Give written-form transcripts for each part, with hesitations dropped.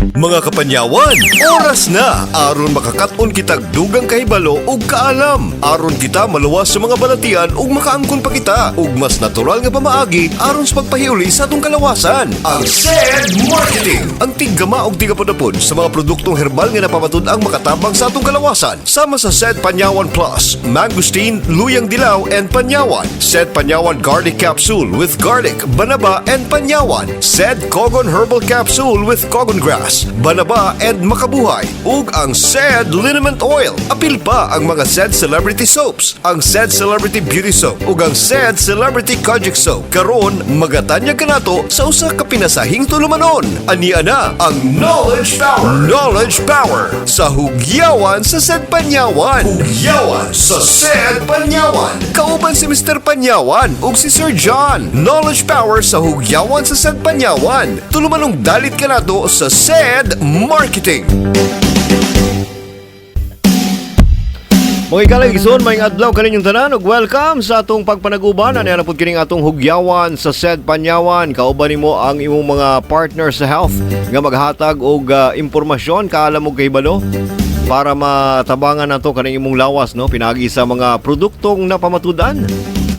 Mga kapanyawan, oras na aron makakaton kitag dugang kahibalo ug kaalam. Aron kita maluwas sa mga balatian ug makaangkon pa kita ug mas natural nga pamaagi aron sa pagpahiuli sa atong kalawasan. Ang SED Marketing, ang tiggama og tigapadapod sa mga produktong herbal nga napapatud-ang makatabang sa atong kalawasan. Sama sa SED Panyawan Plus, Mangosteen, Luyang Dilaw and Panyawan, SED Panyawan Garlic Capsule with garlic, banaba and panyawan, SED Cogon Herbal Capsule with cogon grass, banaba and makabuhay, ug ang SED Liniment Oil. Apil pa ang mga SED Celebrity Soaps, ang SED Celebrity Beauty Soap ug ang SED Celebrity Kojic Soap. Karon magatanyag kanato sa usa ka pinasahing tulumanon. Ania na ang Knowledge Power. Knowledge Power sa hugyawan sa SED Panyawan. Hugyawan sa SED Panyawan. Kauban si Mr. Panyawan ug si Sir John. Knowledge Power sa hugyawan sa SED Panyawan. Tulumanong dalit kanato sa SED Marketing. Mga ikaligson, may adlaw kaninyong tanan ug welcome sa atong pagpanaguban. Ani na pud kining atong hugyawan sa SED Panyawan. Kauban nimo ang imong mga partner sa health nga maghatag og impormasyon kaalam og kahibalo para matabangan nato kaning imong lawas, no, pinagi sa mga produktong napamatudan.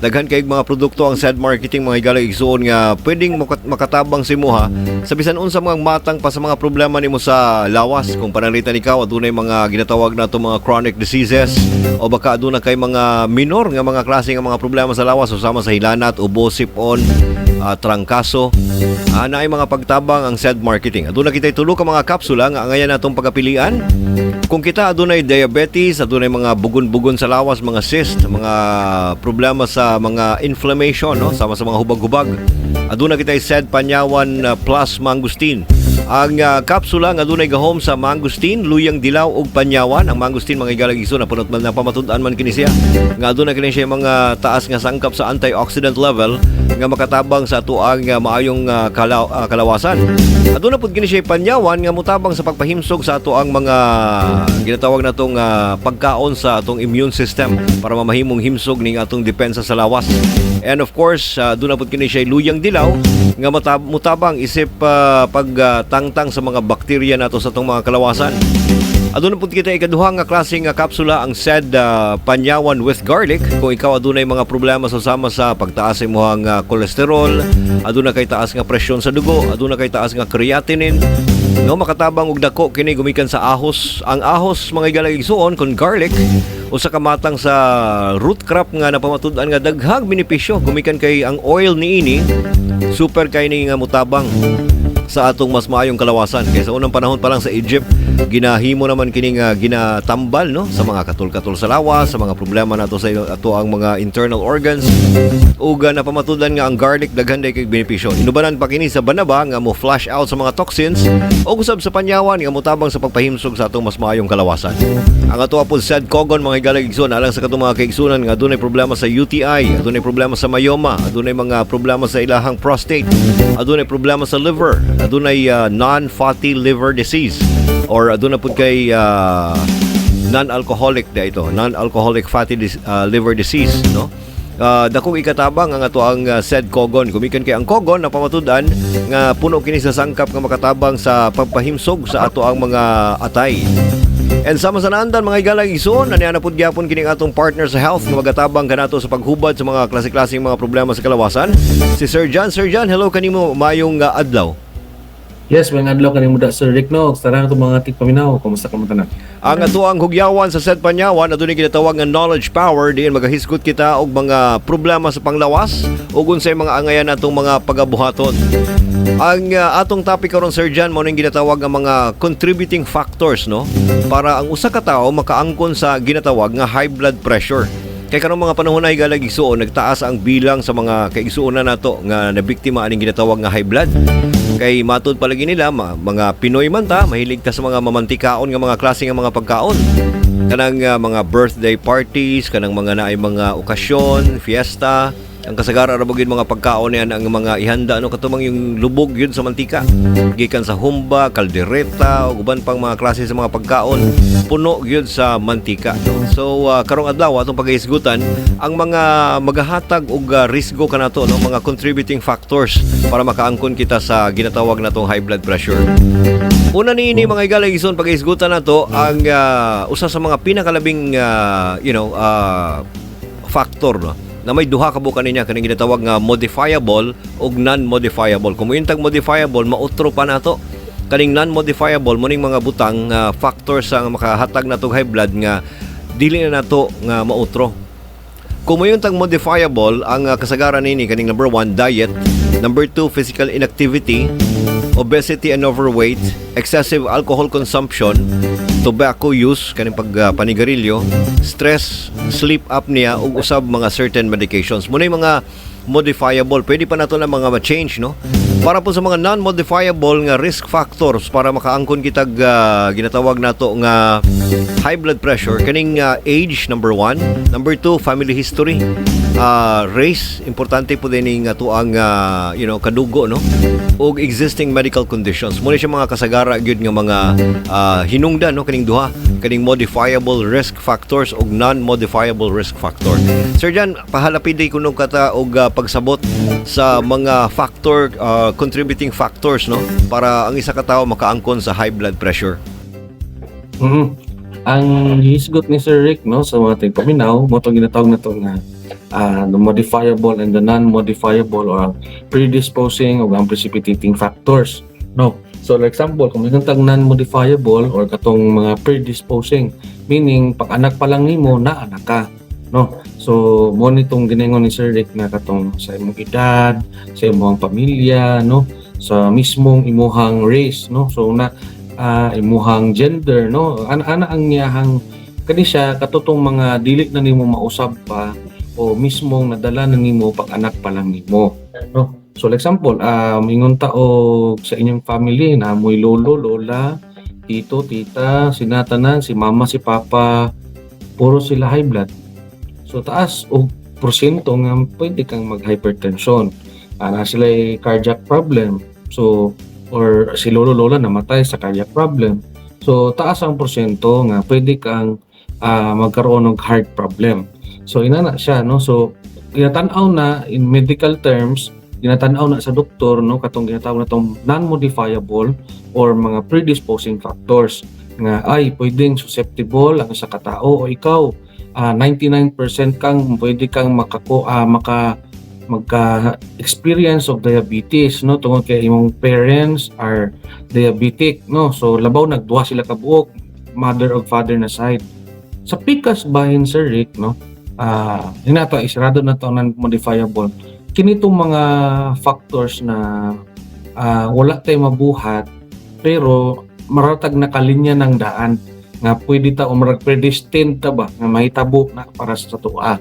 Daghan kay mga produkto ang SED Marketing, mga igaligsoon nga pwedeng makatabang si mo ha sa bisan unsa mga matang pa sa mga problema nimo sa lawas. Kung panalitan ikaw adunay mga ginatawag nato mga chronic diseases o baka aduna kay mga minor nga mga klase nga mga problema sa lawas usama sa hilanat, ubo, sipon, trangkaso, naay mga pagtabang ang SED Marketing. Aduna kitay tulo ka mga kapsula nga angayan natong pagapilian. Kung kita adunay diabetes, adunay mga bugon-bugon sa lawas, mga cyst, mga problema sa mga inflammation, no, sama sa mga hubag-hubag, aduna kitay SED Panyawan Plus Mangosteen. Ang kapsula nga adunay gahom sa Mangosteen, Luyang Dilaw ug Panyawan. Ang Mangosteen, mga igalagiso na punot man na pamatud-an man kini siya nga aduna kini siya mga taas nga sangkap sa antioxidant level nga makatabang sa tuang maayong kalawasan. Aduna pud kini siya Panyawan nga mutabang sa pagpahimsog sa ato ang mga ginatawag natong pagkaon sa atong immune system para mamahimong himsog ning atong depensa sa lawas. And of course, aduna pud kini siya Luyang Dilaw nga mutabang isip pagtangtang sa mga bakterya nato sa atong mga kalawasan. Aduna pud kita ikaduha nga klase nga kapsula ang SED Panyawan with garlic. Kung ikaw adunay mga problema sama sa pagtaas sa imong kolesterol, aduna kay taas nga presyon sa dugo, aduna kay taas nga creatinine, no, makatabang og dako kini gumikan sa ahos. Ang ahos, mga igaligsoon, kon garlic usa ka matang sa root crop nga napamatud-an nga daghang benepisyo gumikan kay ang oil niini super kay ni nga mutabang sa atong mas maayong kalawasan. Kaya sa unang panahon pa lang sa Egypt, ginahimo naman kining ginatambal, no, sa mga katul-katul sa lawas, sa mga problema nato sa ato ang mga internal organs. Ug napamatudan nga ang garlic daghan day kay benepisyo. Inubanan pa kini sa banaba nga mo flush out sa mga toxins o usab sa panyawan nga mutabang sa pagpahimsog sa atong mas maayong kalawasan. Ang ato apod SED Cogon, mga igaligson, alang sa katong mga kaigsunan nga adunay problema sa UTI, adunay problema sa myoma, adunay mga problema sa ilahang prostate, adunay problema sa liver, adunay non-fatty liver disease, or aduna pud kay non-alcoholic non-alcoholic fatty liver disease, no. Dakong ikatabang ang ato ang SED Cogon. Gumikan kay ang Cogon na pamatudan nga puno kini sa sangkap nga makatabang sa pagpahimsog sa ato ang mga atay. And sama sa naandan, mga igaligson, ani na pud gyapon kining atong partner sa health nga magatabang kanato sa paghubad sa mga klase-klaseng mga problema sa kalawasan. Si Sir John. Sir John, hello kanimo, mayong adlaw. Yes, mga adlaw kanimo da Sir Rick, no. Tara na mga tigpaminaw. Kumusta ka mo tanan? Ang ato ang hugyawan sa SED Panyawan, adunay ginatawag nga knowledge power, diin magahisgot kita og mga problema sa panglawas ug unsay mga angayan natong mga pagabuhaton. Ang atong topic karon, Sir John, mao ning ginatawag nga mga contributing factors, no, para ang usa ka tawo makaangkon sa ginatawag nga high blood pressure. Kay karong mga panahon ay galagigsuon, nagtaas ang bilang sa mga kaigsuonan nato nga nabiktima aning ginatawag nga high blood. Kay matud palagi nila mga Pinoy man ta, mahilig ta sa mga mamantikaon nga mga klase nga mga pagkaon. Kanang mga birthday parties, kanang mga naay mga okasyon, fiesta, Ang kasagara ra bugid mga pagkaon niyan ang mga ihanda katumang yung lubog yun sa mantika. Gikan sa humba, kaldereta ug uban pang mga klase sa mga pagkaon puno gyud sa mantika. So karong adlaw atong pagahisgutan ang mga magahatag og risgo kanato mga contributing factors para makaangkon kita sa ginatawag natong high blood pressure. Una niini mga igalang ison pagahisgutan nato ang usa sa mga pinakalabing factor na may duha ka bukan niya kaning ginatawag nga modifiable ug non-modifiable. Kung mo'y modifiable, mautro pa nato. Kaning non-modifiable mo ning mga butang factors ang makahatag natong high blood nga dili na nato nga mautro. Kung mo'y modifiable, ang kasagaran nini kaning number 1 diet, number 2 physical inactivity, obesity and overweight, excessive alcohol consumption, tobacco use kaning panigarilyo, stress, sleep apnea ug usab mga certain medications. Muna yung mga modifiable, pwede pa nato na mga ma-change para po sa mga non-modifiable nga risk factors para makaangkon kitag ginatawag nato nga high blood pressure kaning age number 1, number 2 family history, race importante po din nga tuang kadugo ug existing medical conditions. Muna siya mga kasagara gyud nga mga hinungdan kaning duha kaning modifiable risk factors ug non-modifiable risk factor. Sir Jan, pahalapid kuno kata og pagsabot sa mga factor contributing factors para ang isa ka tawo makaangkon sa high blood pressure. Ang hisgot ni Sir Rick sa mga tigpaminaw mo itong ginatawag na ito nga the modifiable and the non-modifiable or predisposing o ang precipitating factors. So for example, kung may tag non-modifiable or katong mga predisposing, meaning pag anak pa lang nimo na anak ka. So mo nitong giningon ni Sir Rick na katong sa imong edad, sa imong pamilya, sa mismong imuhang race, so na imuhang gender, ana ang niyahang kani siya katutong mga dili na nimo mausab pa o mismong nadala na nimo pag anak pa lang nimo. So for example, mingon ta og sa inyong family na moy lolo, lola, tito, tita, sinatanan, si mama, si papa, puro sila high blood. So taas og porsyento nga pwede kang mag-hypertension. Na sila cardiac problem. So or si lolo lola namatay sa cardiac problem. So taas ang porsyento nga pwede kang magkaroon ng heart problem. So inana siya So ginatanaw na in medical terms, ginatanaw na sa doktor katong ginatawag natong non-modifiable or mga predisposing factors nga ay pwedeng susceptible ang isa ka tao o ikaw 99% kang pwede kang magka-experience of diabetes tungod kay imong parents are diabetic so labaw nagduha sila ka buok mother or father na side sa pikas bahin Sir Rick hinato isarado na to non-modifiable kinitong mga factors na wala tay mabuhat pero maratag nakalinya ng daan nga pwede ta predestined ta ba nga mahitabo na para sa tuwa.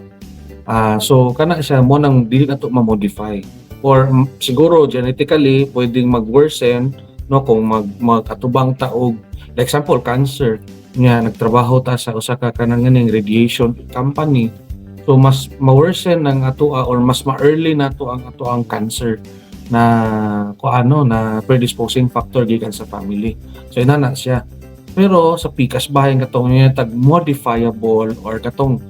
So kana siya mo nang dili na to ma-modify or siguro genetically pwedeng mag-worsen kung mag-atubang ta og like example cancer nga nagtrabaho ta sa usa ka kanang radiation company so mas ma-worsen ang atua or mas ma-early na to ang atuang cancer na na predisposing factor gikan sa family. So inana siya. Pero sa pikas bahin katong tag modifiable or katong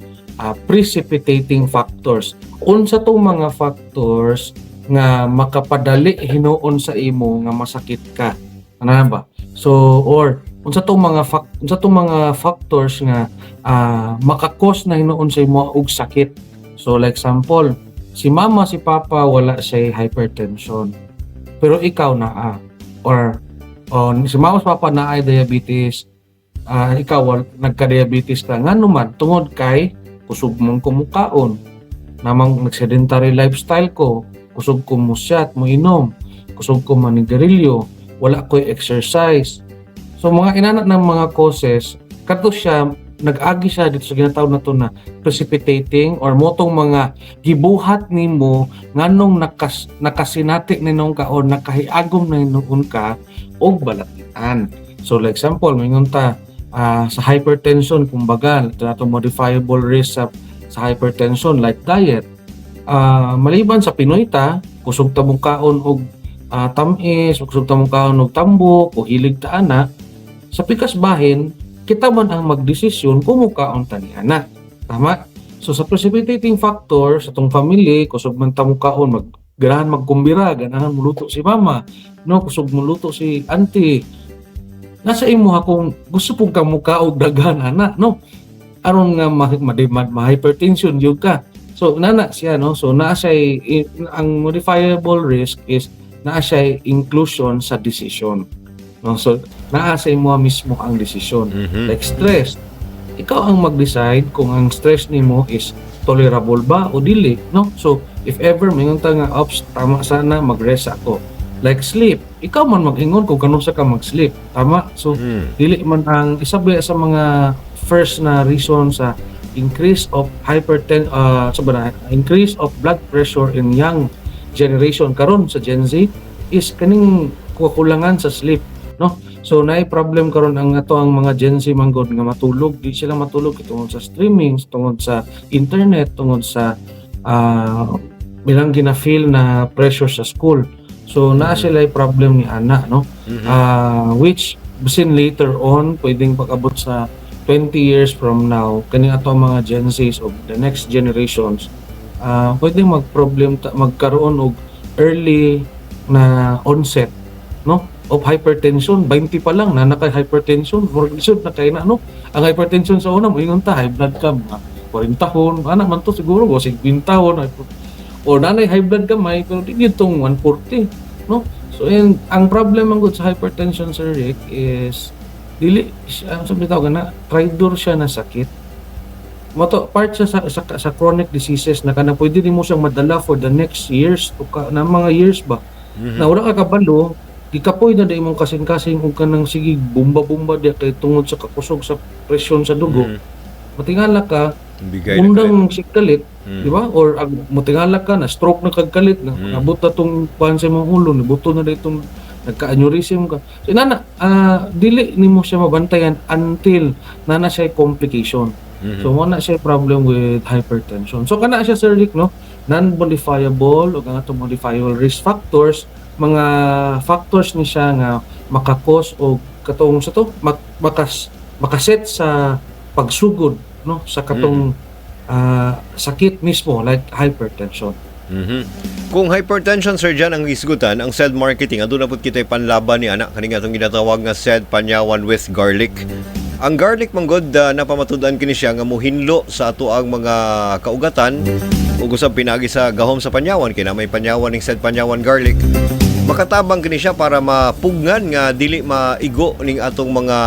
precipitating factors. Unsa tong mga factors nga makapadali hinuon sa imo nga masakit ka. Ano ba? So or unsa tong mga factors nga makakos na hinuon sa imo og sakit. So like example, si mama si papa wala siya hypertension. Pero ikaw na or si mama si papa na ay diabetes, ikaw nagka-diabetes ka nga naman tungod kay kusog mong kumukaon, namang nag-sedentary lifestyle ko, kusog ko mo shot, mo inom, kusog ko manigarilyo, wala ko exercise. So mga inanat ng mga causes, kato siya, nag-agi siya dito sa ginatawag na to na precipitating or motong mga gibuhat nimo nganong nakasinati ninong ka or nakahiagom na noon ka og balatian. So like example, mingon ta sa hypertension kumbaga ito na modifiable risk sa hypertension like diet. maliban sa Pinoy ta, kusog ta mong kaon og tamis, kusog ta mong kaon og tambok o hilig ta ana, sa pikas bahin kita man ang magdesisyon kung mukaon ta ni ana. Tama? So sa precipitating factor sa tong family, kusog man ta mukaon, ganahan magkumbira, ganahan muluto si mama, no, kusog muluto si auntie. Nasa imo ha kung gusto pong ka mukaog daghan ana, no? Aron nga ma-hypertension yun ka. So nana siya, no? So naa siya ang modifiable risk is naa siya inclusion sa decision. No? So naa sa imo mismo ang decision. Like stress. Ikaw ang mag-decide kung ang stress nimo is tolerable ba o dili, no? So if ever mayroon ta nga ops, tama sana mag-rest ako. Like sleep, ikaw man mag-ingon kung kanus ka mag-sleep, tama? So dili man ang isa ba sa mga first na reason sa increase of increase of blood pressure in young generation karon sa Gen Z is kaning kukulangan sa sleep, no? So naay problem karon ang ato ang mga Gen Z manggod nga matulog, di sila matulog tungod sa streaming, tungod sa internet, tungod sa bilang gina-feel na pressure sa school. So naa sila ay problem ni ana, no? Which bisin later on pwedeng pag-abot sa 20 years from now kani ato mga Gen Zs of the next generations pwedeng magkaroon og early na onset, no, of hypertension. 20 pa lang na naka-hypertension, more isod na kay na, no? Ang hypertension sa una moingon ta high blood ka mga 40 tahon, ana man to siguro 50 tahon o nanay high blood ka may pero di itong 140, no? So ang problem ang sa hypertension, Sir Rick, is dili siya sabi tawag na traitor siya na sakit. Part siya sa chronic diseases na kanang pwede din mo siyang madala for the next years o na mga years ba. Na wala ka kabalo, gikapoy na day mong kasing-kasing og kanang sige bomba-bomba dia kay tungod sa kakusog sa presyon sa dugo. Matingala ka, undang sikalit, di ba? Or matingala ka na stroke na kagkalit na nabot na tong panse mong ulo, nibuto na ditong nagka-aneurysm ka. So nana, dili nimo siya mabantayan until nana siya complication. So wala siya problem with hypertension. So kana siya, Sir Rick, no? Non-modifiable o nga modifiable risk factors, mga factors ni siya nga makakos o katong sa to makaset sa pagsugod, no, sa katong sakit mismo like hypertension. Kung hypertension, Sir Jan, ang isgutan, ang SED marketing, ando na po kita'y panlaban ni anak kaning atong ginatawag nga SED panyawan with garlic. Ang garlic manggod napamatudan kini siya nga muhinlo sa ato ang mga kaugatan ug usab pinagi sa gahom sa panyawan kay na may panyawan ning SED panyawan garlic. Makatabang kini siya para mapugnan nga dili maigo ning atong mga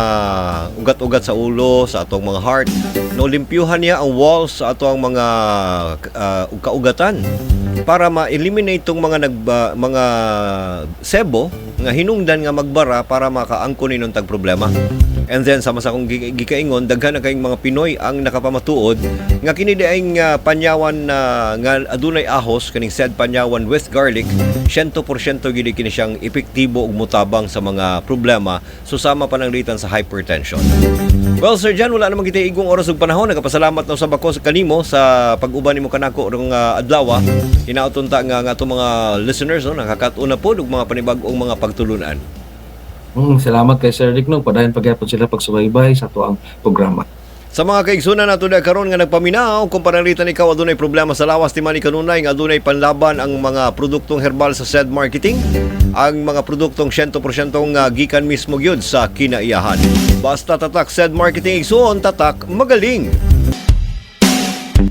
ugat-ugat sa ulo, sa atong mga heart. No, limpyuhan niya ang walls sa atong mga kaugatan para ma-eliminate tong mga sebo nga hinungdan nga magbara para makaangkon inon tag problema. And then sama sa akong gikaingon, daghan na kayong mga Pinoy ang nakapamatuod nga kini diayng panyawan nga adunay ahos kaning SED panyawan with garlic 100% gid kini siyang epektibo ug mutabang sa mga problema susama pananglitan sa hypertension. Well, Sir Jan, wala namang kita igong oras ug panahon. Nagapasalamat na sa bako sa kanimo sa pag-uban nimo kanako rong adlaw. Hinaoton ta nga ato mga listeners, no, nakakatuna pod og mga panibag-ong mga pagtulunan. Salamat kay Sir Rick, no, padayon pagyapon sila pagsubaybay sa ato ang programa. Sa mga kaigsunan nato na karon nga nagpaminaw kung pananglitan ikaw adunay problema sa lawas timan kanunay nga adunay panlaban ang mga produktong herbal sa SED marketing, ang mga produktong 100% gikan mismo gyud sa kinaiyahan. Basta tatak SED marketing, igsuon tatak magaling.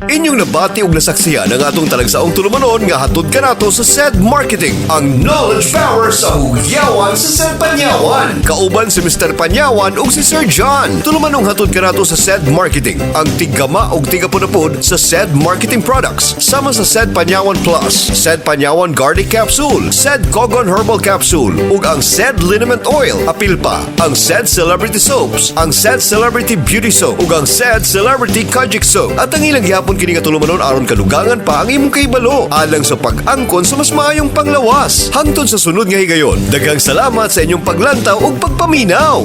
Inyong nabati og nasaksiyan ang atong talagsaong tulumanon nga hatod kanato sa SED Marketing, ang knowledge power sa hugyawan sa SED Panyawan. Kauban si Mr. Panyawan ug si Sir John. Tulumanong hatod kanato sa SED Marketing, ang tigama ug tigapod sa SED Marketing products, sama sa SED Panyawan Plus, SED Panyawan Garlic Capsule, SED Cogon Herbal Capsule ug ang SED Liniment Oil. Apil pa ang SED Celebrity Soaps, ang SED Celebrity Beauty Soap ug ang SED Celebrity Kojic Soap. At ang ilang gihapon kini nga tulumanon aron kadugangan pa ang imong kahibalo alang sa pag-angkon sa mas maayong panglawas. Hangtod sa sunod nga higayon, daghang salamat sa inyong paglantaw ug pagpaminaw.